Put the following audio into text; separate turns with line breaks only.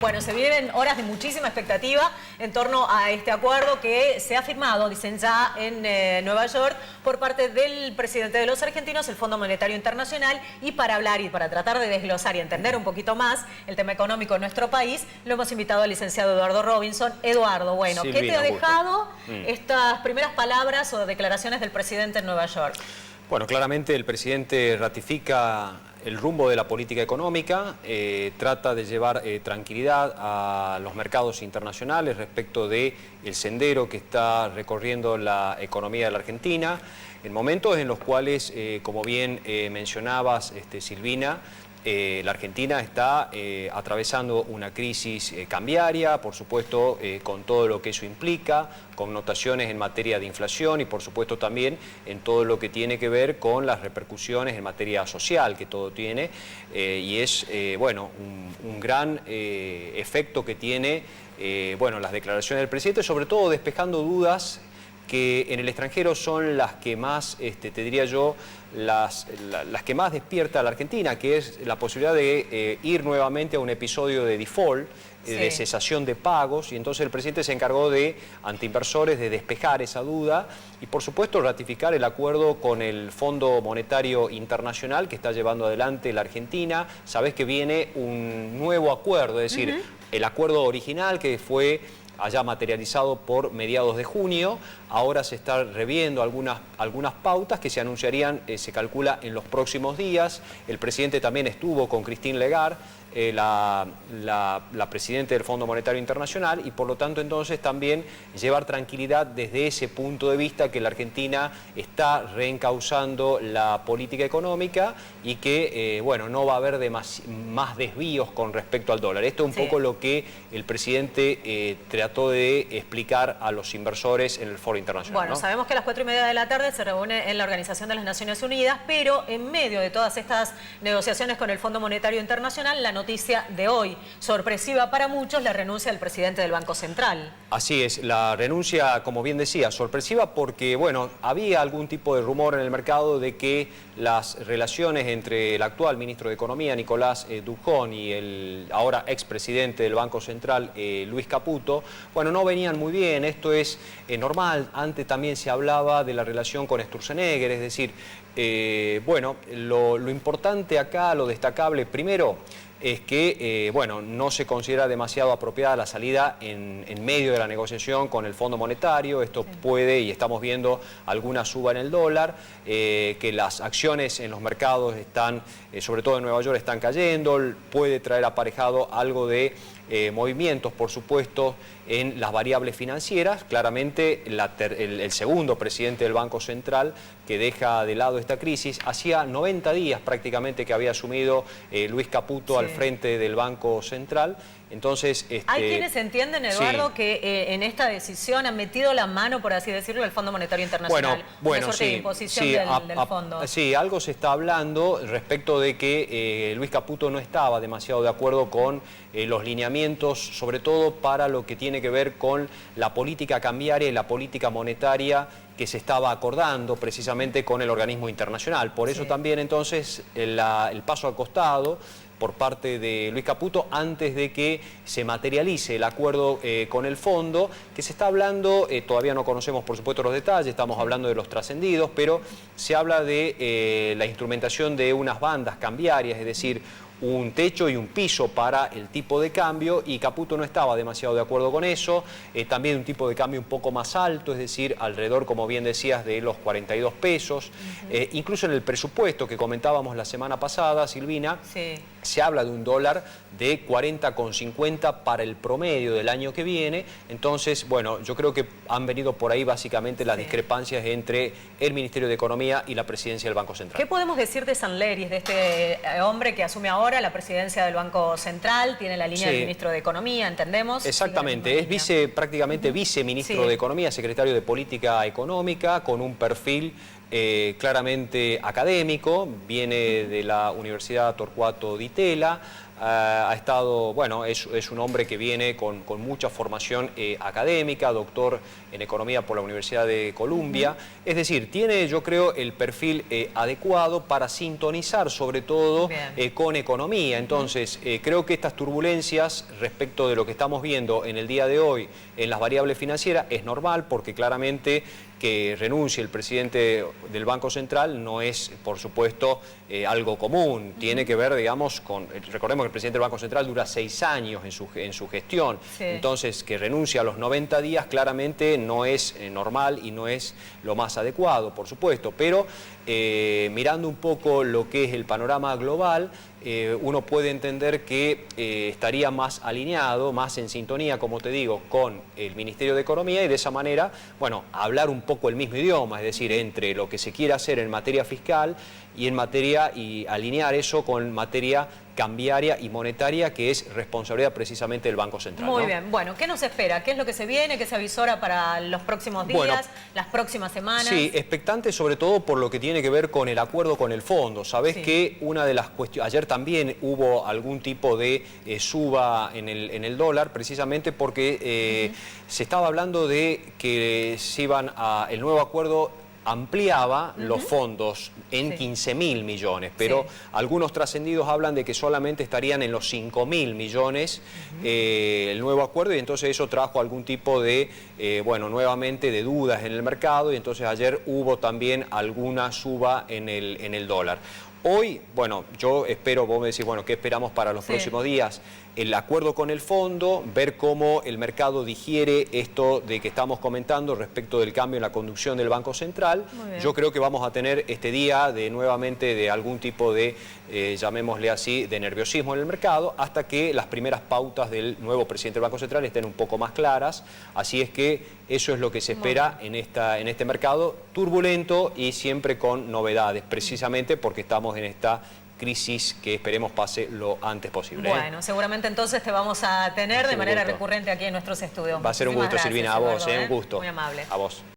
Bueno, se viven horas de muchísima expectativa en torno a este acuerdo que se ha firmado, dicen ya, en Nueva York por parte del presidente de los argentinos, el Fondo Monetario Internacional, y para hablar y para tratar de desglosar y entender un poquito más el tema económico en nuestro país, lo hemos invitado al licenciado Eduardo Robinson. Eduardo, bueno,
Silvina,
¿qué te ha dejado estas primeras palabras o declaraciones del presidente en Nueva York?
Bueno, claramente el presidente ratifica el rumbo de la política económica, trata de llevar tranquilidad a los mercados internacionales respecto del sendero que está recorriendo la economía de la Argentina, en momentos en los cuales, como bien mencionabas, Silvina, la Argentina está atravesando una crisis cambiaria, por supuesto, con todo lo que eso implica, connotaciones en materia de inflación y por supuesto también en todo lo que tiene que ver con las repercusiones en materia social que todo tiene, y es bueno, un gran efecto que tiene bueno, las declaraciones del presidente, sobre todo despejando dudas que en el extranjero son las que más, te diría yo, las que más despierta a la Argentina, que es la posibilidad de ir nuevamente a un episodio de default, de cesación de pagos, y entonces el presidente se encargó de, ante inversores, de despejar esa duda y por supuesto ratificar el acuerdo con el Fondo Monetario Internacional que está llevando adelante la Argentina. Sabés que viene un nuevo acuerdo, es decir, el acuerdo original que fue allá materializado por mediados de junio, ahora se está reviendo algunas pautas que se anunciarían, se calcula, en los próximos días. El presidente también estuvo con Christine Lagarde, la presidenta del Fondo Monetario Internacional, y por lo tanto entonces también llevar tranquilidad desde ese punto de vista que la Argentina está reencauzando la política económica y que bueno, no va a haber más desvíos con respecto al dólar. Esto es un poco lo que el presidente trató de explicar a los inversores en el Foro Internacional.
Bueno, ¿no? Sabemos que a las 4:30 de la tarde se reúne en la Organización de las Naciones Unidas, pero en medio de todas estas negociaciones con el Fondo Monetario Internacional, la noticia de hoy, sorpresiva para muchos, la renuncia del presidente del Banco Central.
Así es, la renuncia, como bien decía, sorpresiva porque, bueno, había algún tipo de rumor en el mercado de que las relaciones entre el actual ministro de Economía, Nicolás Dujovne, y el ahora expresidente del Banco Central, Luis Caputo, bueno, no venían muy bien. Esto es normal. Antes también se hablaba de la relación con Sturzenegger, es decir, bueno, lo importante acá, lo destacable, primero, es que bueno, no se considera demasiado apropiada la salida en medio de la negociación con el Fondo Monetario. Esto puede, y estamos viendo alguna suba en el dólar, que las acciones en los mercados están, sobre todo en Nueva York, están cayendo, puede traer aparejado algo de movimientos, por supuesto, en las variables financieras. Claramente el segundo presidente del Banco Central que deja de lado esta crisis, hacía 90 días prácticamente que había asumido Luis Caputo al frente del Banco Central. Entonces,
hay quienes entienden, Eduardo, que en esta decisión han metido la mano, por así decirlo, el Fondo Monetario Internacional.
Bueno,
una suerte de imposición del fondo.
Sí, algo se está hablando respecto de que Luis Caputo no estaba demasiado de acuerdo con los lineamientos, sobre todo para lo que tiene que ver con la política cambiaria y la política monetaria que se estaba acordando precisamente con el organismo internacional. Por eso también entonces el paso al costado por parte de Luis Caputo antes de que se materialice el acuerdo con el fondo, que se está hablando, todavía no conocemos por supuesto los detalles, estamos hablando de los trascendidos, pero se habla de la instrumentación de unas bandas cambiarias, es decir, un techo y un piso para el tipo de cambio, y Caputo no estaba demasiado de acuerdo con eso. También un tipo de cambio un poco más alto, es decir, alrededor, como bien decías, de los 42 pesos. Incluso en el presupuesto que comentábamos la semana pasada, Silvina, se habla de un dólar de 40,50 para el promedio del año que viene. Entonces, bueno, yo creo que han venido por ahí básicamente las discrepancias entre el Ministerio de Economía y la presidencia del Banco Central.
¿Qué podemos decir de Sanleris, de este hombre que asume ahora la presidencia del Banco Central, tiene la línea del ministro de Economía, entendemos?
Exactamente, es prácticamente viceministro de Economía, secretario de Política Económica, con un perfil claramente académico, viene de la Universidad Torcuato Di Tella, ha estado, bueno, es un hombre que viene con mucha formación académica, doctor en economía por la Universidad de Columbia. Es decir, tiene, yo creo, el perfil adecuado para sintonizar sobre todo con economía. Entonces, creo que estas turbulencias respecto de lo que estamos viendo en el día de hoy en las variables financieras es normal, porque claramente que renuncie el presidente del Banco Central no es, por supuesto, algo común. Tiene que ver, digamos, con... Recordemos que el presidente del Banco Central dura 6 años en su gestión. Sí. Entonces, que renuncie a los 90 días claramente no es normal y no es lo más adecuado, por supuesto. Pero mirando un poco lo que es el panorama global, uno puede entender que estaría más alineado, más en sintonía, como te digo, con el Ministerio de Economía y de esa manera, bueno, hablar un poco el mismo idioma, es decir, entre lo que se quiere hacer en materia fiscal y en materia, y alinear eso con materia cambiaria y monetaria, que es responsabilidad precisamente del Banco Central.
Muy
¿no?
bien. Bueno, ¿qué nos espera? ¿Qué es lo que se viene? ¿Qué se avisora para los próximos días, bueno, las próximas semanas?
Sí, expectante sobre todo por lo que tiene que ver con el acuerdo con el fondo. Sabés que una de las cuestiones... Ayer también hubo algún tipo de suba en el dólar, precisamente porque se estaba hablando de que se iban a... El nuevo acuerdo ampliaba los fondos en 15.000 millones, pero algunos trascendidos hablan de que solamente estarían en los 5.000 millones el nuevo acuerdo, y entonces eso trajo algún tipo de, bueno, nuevamente de dudas en el mercado, y entonces ayer hubo también alguna suba en el dólar. Hoy, bueno, yo espero, vos me decís, bueno, ¿qué esperamos para los próximos días? El acuerdo con el fondo, ver cómo el mercado digiere esto de que estamos comentando respecto del cambio en la conducción del Banco Central. Yo creo que vamos a tener este día nuevamente de algún tipo de, llamémosle así, de nerviosismo en el mercado, hasta que las primeras pautas del nuevo presidente del Banco Central estén un poco más claras. Así es que eso es lo que se espera en este mercado turbulento y siempre con novedades, precisamente porque estamos en esta crisis que esperemos pase lo antes posible.
Bueno, seguramente entonces te vamos a tener de manera recurrente aquí en nuestros estudios.
Va a ser un gusto, Silvina, a vos, un gusto.
Muy amable.
A vos.